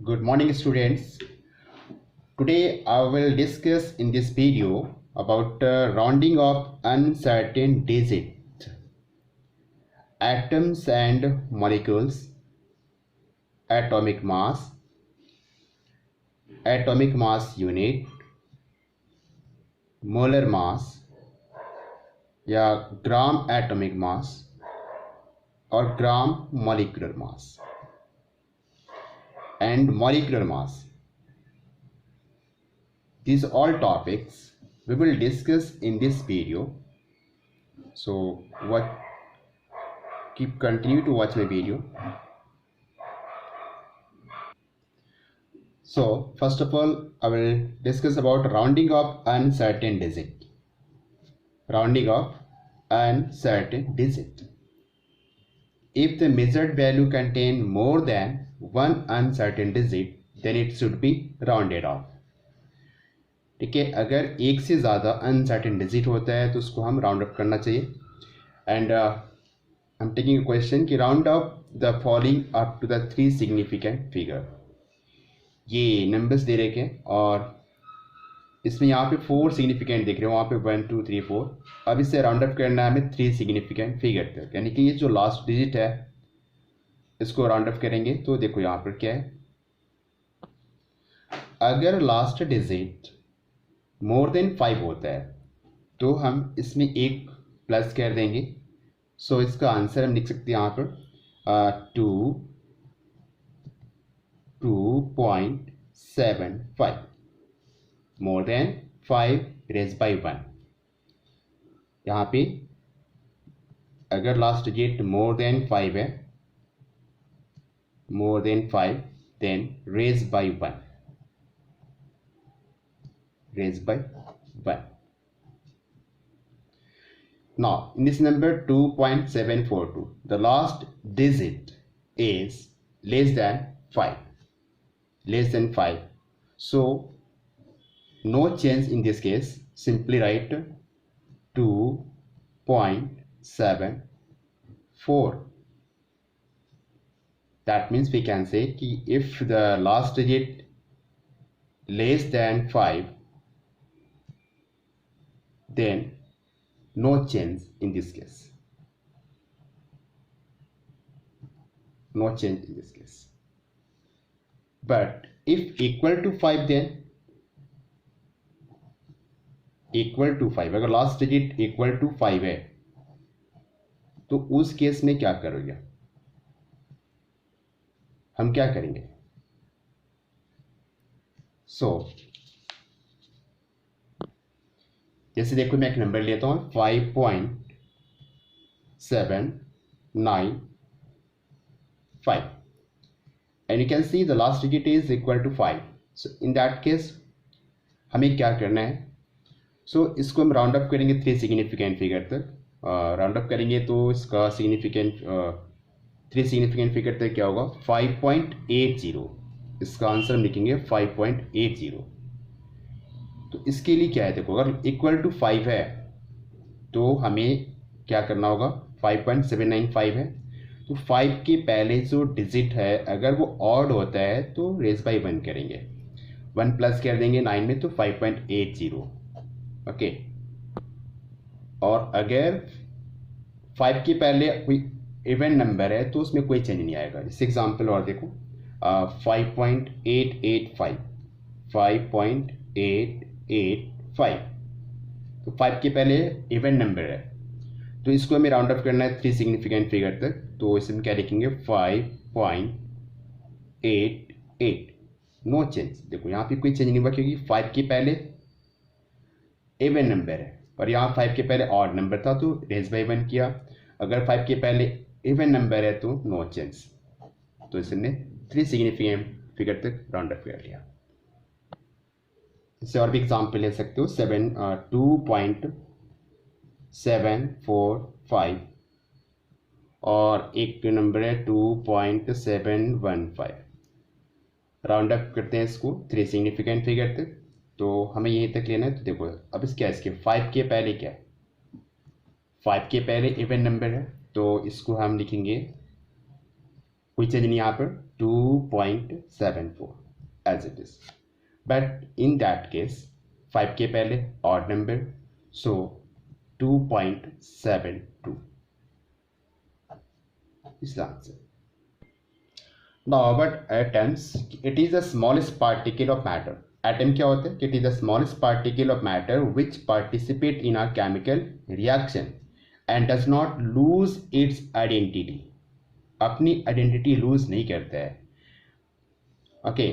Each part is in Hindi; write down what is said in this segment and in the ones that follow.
Good morning, students. Today I will discuss in this video about rounding of uncertain digits, atoms and molecules, atomic mass unit, molar mass या ग्राम एटॉमिक मास और gram molecular mass and molecular mass. These all topics we will discuss in this video. So continue to watch my video. So first of all, I will discuss about rounding of uncertain digit. Rounding of uncertain digit. If the measured value contain more than one uncertain digit, then it should be rounded off. ठीक है, अगर एक से ज़्यादा अनसर्टेन डिजिट होता है तो उसको हम राउंड अप करना चाहिए. And I am taking a question कि round up the following up to the 3 significant figure. ये नंबर्स दे रखे हैं और इसमें यहाँ पे 4 सिग्निफिकेंट दिख रहे हो, वहाँ पे 1 2 3 4. अब इसे राउंड अप करना है हमें 3 सिग्निफिकेंट फिगर तक, यानी कि ये जो लास्ट डिजिट है इसको राउंड अप करेंगे. तो देखो यहाँ पर क्या है, अगर लास्ट डिजिट मोर देन 5 होता है तो हम इसमें एक प्लस कर देंगे. सो इसका आंसर हम लिख सकते हैं यहाँ पर 2.75. More than 5 raise by 1. यहाँ पे अगर लास्ट डिजिट मोर देन 5 है, more than 5, then raise by 1. Raise by 1. Now in this number 2.742, the last digit is less than 5. Less than 5. So no change in this case. Simply write 2.74. That means we can say कि if the last digit less than 5, then no change in this case. No change in this case. But if equal to 5, then equal to 5, अगर last digit equal to 5 है तो उस केस में क्या करोगे, हम क्या करेंगे. सो जैसे देखो मैं एक नंबर लेता हूं 5.795 and you can see the last digit is equal to 5. So in that case हमें क्या करना है, सो इसको हम राउंड अप करेंगे 3 सिग्निफिकेंट फिगर तक. राउंड अप करेंगे तो इसका सिग्निफिकेंट 3 सिग्निफिकेंट फिगर तक क्या होगा 5.80. इसका आंसर हम लिखेंगे 5.80. तो इसके लिए क्या है, देखो अगर इक्वल टू 5 है तो हमें क्या करना होगा, 5.795 है तो 5 के पहले जो डिजिट है अगर वो ऑड होता है तो रेज बाई 1 करेंगे, 1 प्लस कर देंगे 9 में तो 5.80. ओके, और अगर 5 के पहले कोई इवन नंबर है तो उसमें कोई चेंज नहीं आएगा. जैसे एग्जांपल और देखो 5.885. 5.885 तो 5 के पहले इवन नंबर है तो इसको हमें राउंड अप करना है 3 सिग्निफिकेंट फिगर तक. तो इसमें क्या लिखेंगे 5.88. No change. देखो यहाँ पे कोई चेंज नहीं हुआ क्योंकि 5 के पहले इवन नंबर है और यहाँ 5 के पहले ऑड नंबर था तो रेज बाई 1 किया. अगर 5 के पहले इवन नंबर है तो नो चेंज. तो इसने 3 सिग्निफिकेंट फिगर तक राउंड अप कर लिया. इससे और भी एग्जाम्पल ले सकते हो 2.745 और एक नंबर है 2.715. राउंड अप करते हैं इसको 3 सिग्निफिकेंट फिगर तक. तो हमें यहीं तक लेना है. तो देखो अब इसके 5 के पहले क्या है, 5 के पहले इवन नंबर है तो इसको हम लिखेंगे, कोई चेंज नहीं यहाँ पर, 2.74 as it is. But in that case 5 के पहले odd number, so 2.72 is the answer. Now about atoms, it is the smallest particle of matter. Atom क्या होता है? It is the smallest particle of matter which participate in a chemical reaction and does not lose its identity. अपनी आइडेंटिटी लूज नहीं करता है. ओके,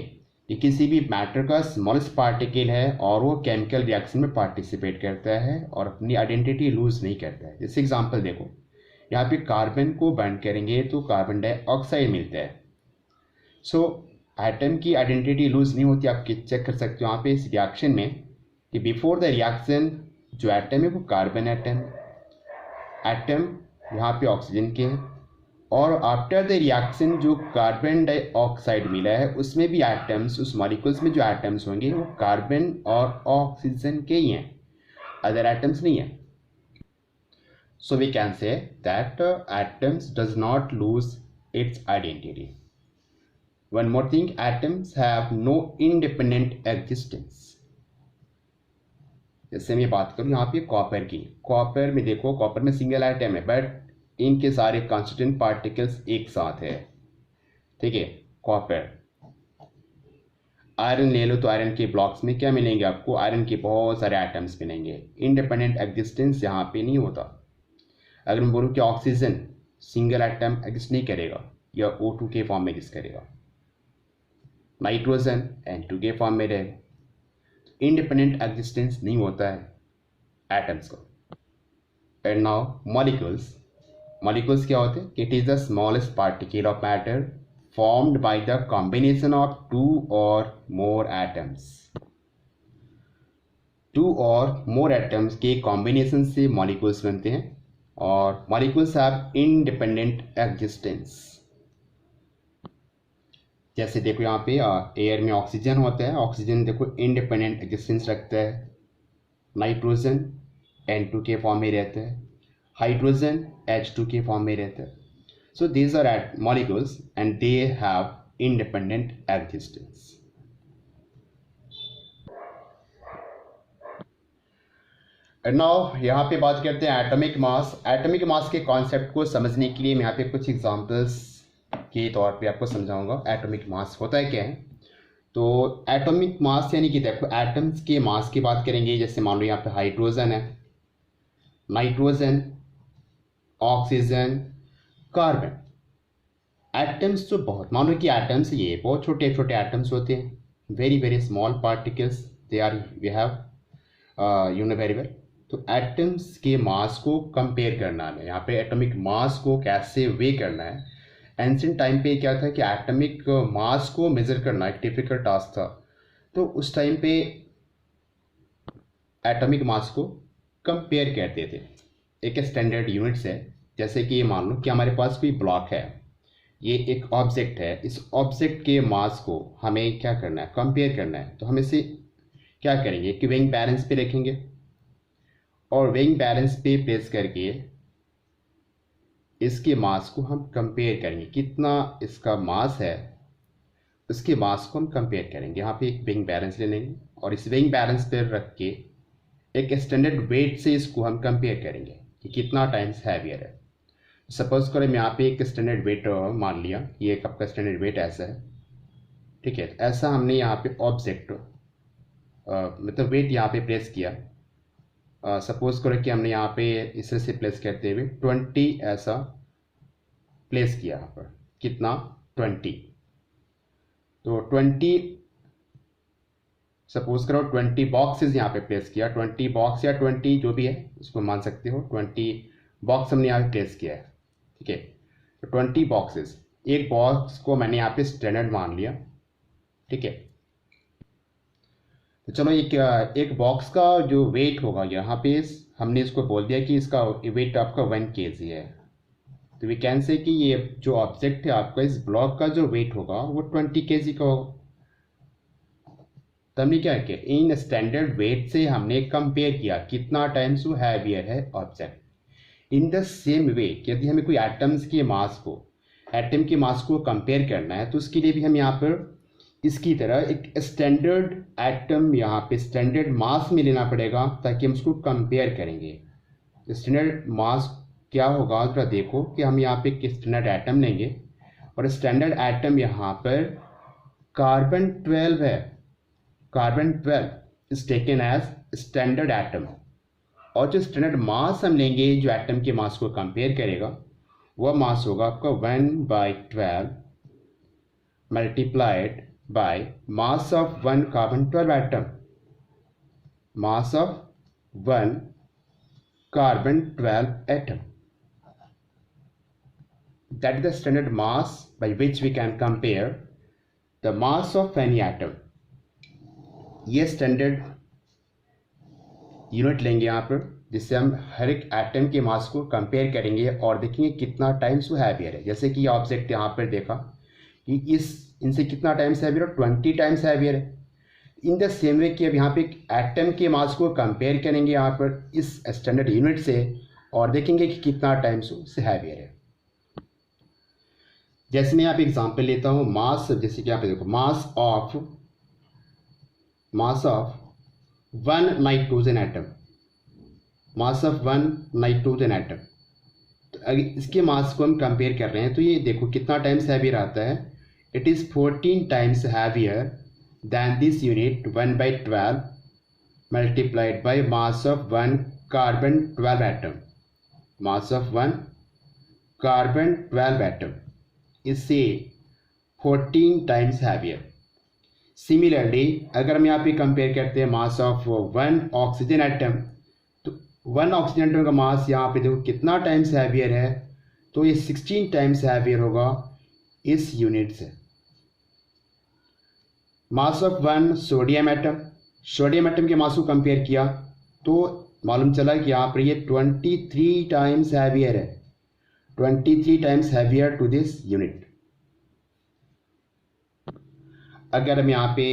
ये किसी भी मैटर का स्मॉलेस्ट पार्टिकल है और वो केमिकल रिएक्शन में पार्टिसिपेट करता है और अपनी आइडेंटिटी लूज नहीं करता है. जैसे एग्जांपल देखो, यहाँ पे कार्बन को बर्न करेंगे तो कार्बन डाइऑक्साइड मिलता है. सो एटम की आइडेंटिटी लूज नहीं होती. आप चेक कर सकते हो यहाँ पे इस रिएक्शन में कि बिफोर द रिएक्शन जो एटम है वो कार्बन एटम यहाँ पे ऑक्सीजन के हैं, और आफ्टर द रिएक्शन जो कार्बन डाइऑक्साइड मिला है उसमें भी एटम्स, उस मॉलिक्यूल्स में जो एटम्स होंगे वो कार्बन और ऑक्सीजन के ही हैं, अदर एटम्स नहीं है. So we can say that atoms does not lose its identity. One more thing, atoms have no independent existence. जैसे मैं बात करूँ यहाँ पे कॉपर की, कॉपर में देखो, कॉपर में सिंगल एटम है बट इनके सारे कॉन्स्टिट्यूएंट पार्टिकल्स एक साथ है. ठीक है, कॉपर. आयरन ले लो तो आयरन के ब्लॉक्स में क्या मिलेंगे आपको? आयरन के बहुत सारे एटम्स मिलेंगे. इंडिपेंडेंट एग्जिस्टेंस यहाँ पे नहीं होता. अगर मैं बोलूँ कि ऑक्सीजन सिंगल एटम एग्जिस्ट नहीं करेगा या O2 के फॉर्म में एग्जिस्ट करेगा, नाइट्रोजन N2 के फॉर्म में रहेगा. इंडिपेंडेंट एग्जिस्टेंस नहीं होता है एटम्स का. And now molecules. मॉलिक्यूल्स क्या होते हैं? It is the smallest particle of matter formed by the combination of two or more atoms. Two or more atoms के कॉम्बिनेशन से मॉलिक्यूल्स बनते हैं और मॉलिक्यूल्स हैव इंडिपेंडेंट एग्जिस्टेंस. जैसे देखो यहाँ पे एयर में ऑक्सीजन होता है, ऑक्सीजन देखो इंडिपेंडेंट एग्जिस्टेंस रखता है. नाइट्रोजन N2 के फॉर्म में रहता है, हाइड्रोजन H2 के फॉर्म में रहता है. So these are molecules and they have independent existence. And now यहाँ पे बात करते हैं एटॉमिक मास. एटॉमिक मास के कॉन्सेप्ट को समझने के लिए मैं यहाँ पे कुछ एग्जांपल्स के तौर पे आपको समझाऊंगा एटॉमिक मास होता है क्या है. तो एटॉमिक मास यानी कि देखो एटम्स के मास की बात करेंगे. जैसे मान लो यहाँ पे हाइड्रोजन है, नाइट्रोजन, ऑक्सीजन, कार्बन. एटम्स तो बहुत, मान लो कि एटम्स ये बहुत छोटे छोटे एटम्स होते हैं, very very small particles they are, we have you know very well. तो एटम्स के मास को कंपेयर करना है यहाँ पे, एटॉमिक मास को कैसे वे करना है. एंशिएंट टाइम पे क्या था कि एटॉमिक मास को मेजर करना एक डिफिकल्ट टास्क था. तो उस टाइम पे एटॉमिक मास को कंपेयर करते थे. एक स्टैंडर्ड यूनिट्स है. जैसे कि मान लो कि हमारे पास कोई ब्लॉक है, ये एक ऑब्जेक्ट है, इस ऑब्जेक्ट के मास को हमें क्या करना है? कंपेयर करना है. तो हम इसे क्या करेंगे कि वेइंग बैलेंस पे रखेंगे और वेइंग बैलेंस पे प्लेस करके इसके मास को हम कंपेयर करेंगे. कितना इसका मास है उसके मास को हम कंपेयर करेंगे. यहाँ पे एक वेइंग बैलेंस ले लेंगे और इस वेइंग बैलेंस पर रख के एक स्टैंडर्ड वेट से इसको हम कंपेयर करेंगे कि कितना टाइम्स हैवियर है. सपोज करें मैं यहाँ पे एक स्टैंडर्ड वेट मान लिया, ये एक आपका स्टैंडर्ड वेट ऐसा है. ठीक है, ऐसा हमने यहाँ पे ऑब्जेक्ट मतलब वेट यहाँ पे प्लेस किया. सपोज करो कि हमने यहाँ पे इसे से प्लेस करते हुए 20 ऐसा प्लेस किया यहाँ पर. कितना? 20. तो 20 सपोज करो 20 बॉक्सेस यहाँ पे प्लेस किया. 20 बॉक्स या 20 जो भी है उसको मान सकते हो. 20 बॉक्स हमने यहाँ पे प्लेस किया है. ठीक है, तो 20 बॉक्सेस, एक बॉक्स को मैंने यहाँ पे स्टैंडर्ड मान लिया. ठीक है, तो चलो एक बॉक्स का जो वेट होगा यहाँ पे हमने इसको बोल दिया कि इसका वेट आपका 1 kg है. तो वी कैन से कि ये जो ऑब्जेक्ट है आपका, इस ब्लॉक का जो वेट होगा वो 20 kg का होगा. तो हमने क्या किया, इन स्टैंडर्ड वेट से हमने कंपेयर किया कितना टाइम्स वो हैवियर है object. In the same way यदि हमें कोई एटम्स के मास को एटम के मास को कंपेयर करना है तो उसके लिए भी हम यहाँ पर इसकी तरह एक स्टैंडर्ड एटम यहाँ पे स्टैंडर्ड मास में लेना पड़ेगा ताकि हम उसको कंपेयर करेंगे। स्टैंडर्ड मास क्या होगा जरा देखो कि हम यहाँ पे एक स्टैंडर्ड एटम लेंगे और स्टैंडर्ड एटम यहाँ पर कार्बन 12 है। Carbon 12 is taken as standard atom और जो स्टैंडर्ड मास हम लेंगे जो एटम के मास को कंपेयर करेगा वह मास होगा आपका 1/12 multiplied by mass of 1 carbon 12 atom, mass of 1 carbon 12 atom. That is the standard mass by which we can compare the mass of any atom. ये स्टैंडर्ड यूनिट लेंगे यहाँ पर जिससे हम हर एक एटम के मास को कंपेयर करेंगे और देखेंगे कितना टाइम्स वो हैवियर है। जैसे कि ऑब्जेक्ट यहाँ पर देखा कि इनसे कितना टाइम्स हैवियर है, 20 टाइम्स हैवियर है। इन द सेम वे कि अब यहाँ पे एक एटम के मास को कंपेयर करेंगे यहाँ पर इस स्टैंडर्ड यूनिट से और देखेंगे कि कितना टाइम्स उससे हैवियर है। जैसे मैं यहाँ पे एग्जांपल लेता हूँ मास, जैसे कि यहाँ पे देखो mass of 1 nitrogen atom, mass of 1 nitrogen atom. तो अगर इसके मास को हम कंपेयर कर रहे हैं तो ये देखो कितना टाइम्स हैवियर आता है, it is 14 times heavier than this unit 1/12 multiplied by mass of 1 carbon 12 atom, mass of 1 carbon 12 atom is say 14 times heavier. Similarly अगर हम यहाँ पे कंपेयर करते हैं मास ऑफ 1 ऑक्सीजन एटम तो 1 ऑक्सीजन एटम का मास यहाँ पे देखो कितना टाइम्स हैवियर है, तो ये 16 टाइम्स हैवियर होगा इस यूनिट से। मास of 1 sodium atom, sodium atom के मास को कंपेयर किया तो मालूम चला कि यहाँ पर ये 23 टाइम्स हैवियर है, 23 times heavier to this unit. अगर हम यहाँ पे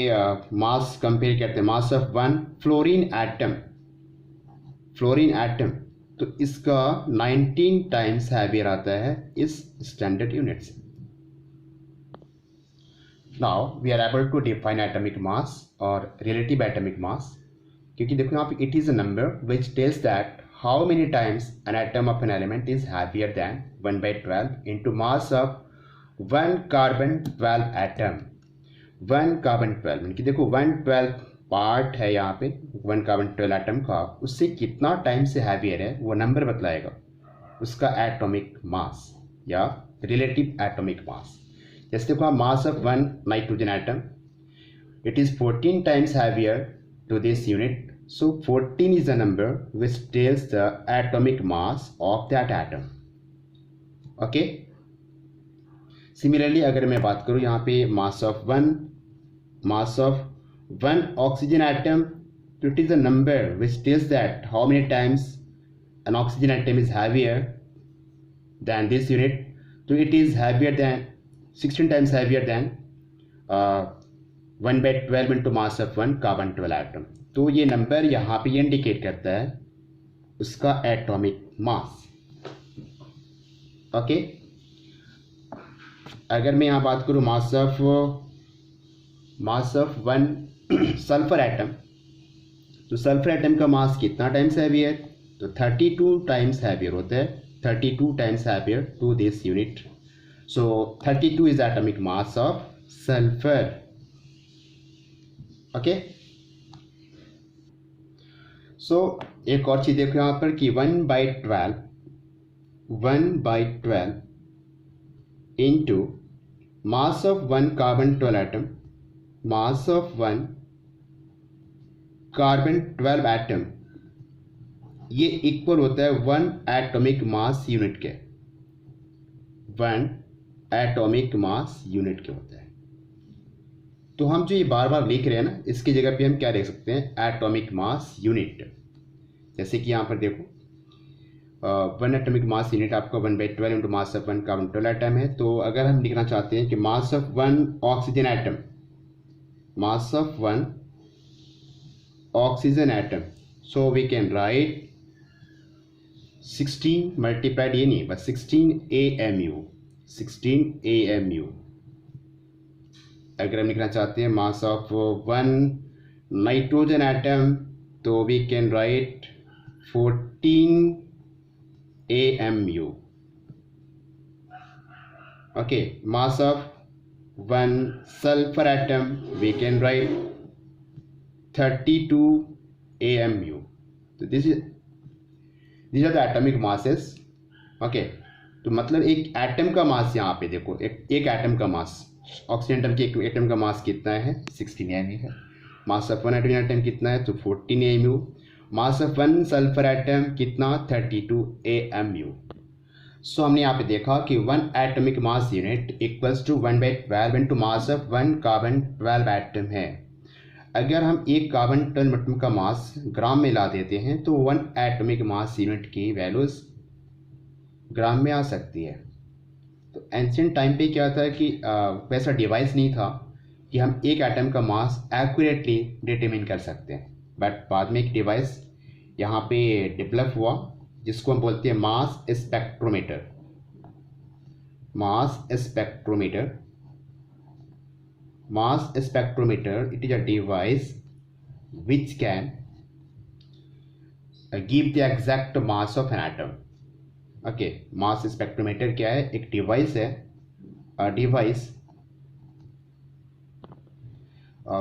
मास कंपेयर करते हैं mass of 1 fluorine atom, fluorine atom तो इसका 19 टाइम्स हैवियर आता है इस स्टैंडर्ड यूनिट से। Now we are able to define atomic mass or relative atomic mass क्योंकि देखो यहाँ पे it is a number which tells that how many times an atom of an element is heavier than 1/12 into mass of 1 carbon 12 atom। 1 carbon 12 कि देखो 1/12 पार्ट है यहाँ पे 1 carbon 12 atom का, उससे कितना टाइम से हैवियर है वो नंबर बतलाएगा उसका एटॉमिक मास या रिलेटिव एटॉमिक मास। जैसे देखो mass of 1 nitrogen atom it is 14 times heavier to this unit, so 14 is a number which tells the atomic mass of that atom. Okay, similarly अगर मैं बात करूं यहाँ पे मास ऑफ 1 ऑक्सीजन एटम तो it is a number which tells that how many times an oxygen atom is heavier than this unit, तो it is heavier than 16 times heavier than 1/12 into mass of 1 carbon 12 atom। तो ये नंबर यहाँ पे इंडिकेट करता है उसका एटॉमिक मास। ओके, अगर मैं यहाँ बात करूँ मास ऑफ 1 सल्फर एटम तो सल्फर एटम का मास कितना टाइम्स हैवियर, तो 32 टाइम्स हैवियर होता है, 32 times heavier to this unit. So 32 is the atomic mass of sulfur. Okay. So एक और चीज देखो यहाँ पर कि 1/12 into mass of 1 carbon 12 atom, mass of 1 carbon 12 atom ये इक्वल होता है 1 एटॉमिक मास यूनिट के, 1 एटॉमिक मास यूनिट के होता है। तो हम जो ये बार बार लिख रहे हैं ना इसकी जगह पे हम क्या लिख सकते हैं, एटॉमिक मास यूनिट। जैसे कि यहाँ पर देखो 1 एटॉमिक मास यूनिट आपका 1/12 into mass of 1 carbon 12 atom है। तो अगर हम लिखना चाहते हैं कि mass of 1 oxygen atom, mass of 1 oxygen atom, so we can write 16 multiplied ये नहीं बस 16 AMU 16 AMU। अगर हम लिखना चाहते हैं mass of one nitrogen atom, तो we can write 14 AMU। Okay, mass of one sulphur atom, we can write 32 AMU। तो this are the atomic masses. Okay, तो मतलब एक एटम का मास यहाँ पे देखो, एक एटम का मास, ऑक्सीजन एटम के एक एटम का मास कितना है? 16 AMU है। Mass of one hydrogen atom कितना है? तो 14 AMU। Mass of one sulphur atom कितना? 32 AMU। सो हमने यहाँ पे देखा कि one atomic mass unit equals to 1/12 into mass of one carbon 12 atom है। अगर हम एक कार्बन 12 एटम का मास ग्राम में ला देते हैं तो वन एटॉमिक मास यूनिट की वैल्यूज ग्राम में आ सकती है। तो एंशिएंट टाइम पे क्या था कि वैसा डिवाइस नहीं था कि हम एक एटम का मास एक्यूरेटली डिटरमिन कर सकते हैं, बट बाद में एक डिवाइस यहाँ पे डेवलप हुआ जिसको हम बोलते हैं मास spectrometer. Mass spectrometer, mass spectrometer, it is a device which can give the exact mass of an atom। okay, mass spectrometer क्या है? एक डिवाइस है, device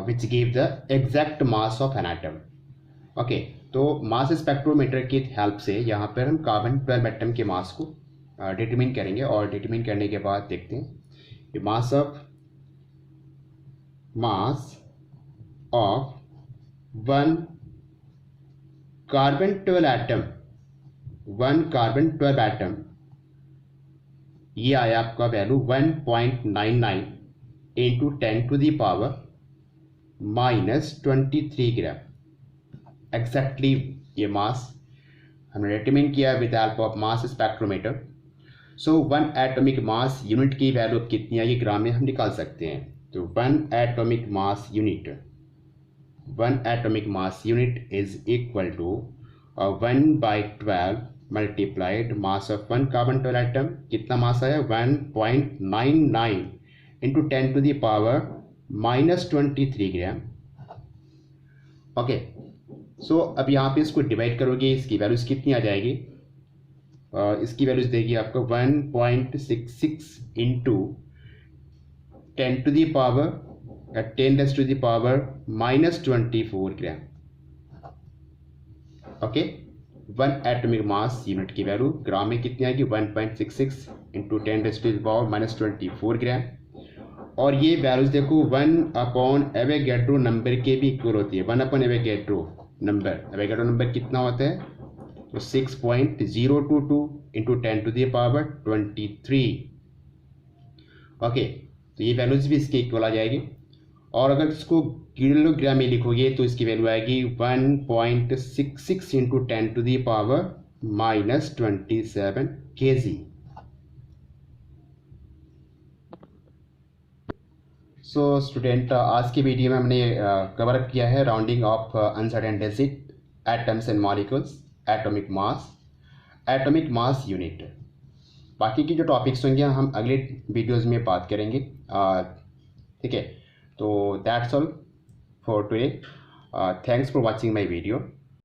which give the exact mass of an atom। okay, तो मास स्पेक्ट्रोमीटर की हेल्प से यहाँ पर हम कार्बन 12 एटम के मास को डिटरमिन करेंगे, और डिटरमिन करने के बाद देखते हैं mass of one carbon 12 atom, one carbon 12 atom, ये आया आपका value 1.99 into 10 to the power -23 gram. Exactly ये मास हमने डिटरमिन किया with help of mass spectrometer. So one atomic mass unit की वैल्यू कितनी है ये ग्राम में हम निकाल सकते हैं। तो one atomic mass unit is equal to 1/12 multiplied mass of one carbon 12 atom. कितना मास आया? 1.99 into 10 to the power -23 gram. Okay, so अब यहाँ पे इसको डिवाइड करोगे, इसकी वैल्यूज कितनी आ जाएगी? इसकी वैल्यूज देगी आपको 1.66 into 10 to the power -24 gram. Okay, one atomic mass unit की वैल्यू ग्राम में कितनी आएगी? 1.66 into 10 to the power -24 gram. और ये वैल्यूज देखो 1 एवोगैड्रो नंबर के भी इक्वल होती है। 1 एवोगैड्रो नंबर कितना होता है? तो 6.022 into 10 to the power 23। Okay, तो ये वैल्यूज भी इसके इक्वल आ जाएगी। और अगर इसको किलोग्राम में लिखोगे तो इसकी वैल्यू आएगी 1.66 into 10 to the power -27 kg। So student, आज की वीडियो में हमने कवर अप किया है rounding off uncertain digits atoms and molecules, atomic mass unit. बाकी की जो टॉपिक्स होंगे हम अगले वीडियोस में बात करेंगे। ठीक है, तो that's all for today. Thanks for watching my video.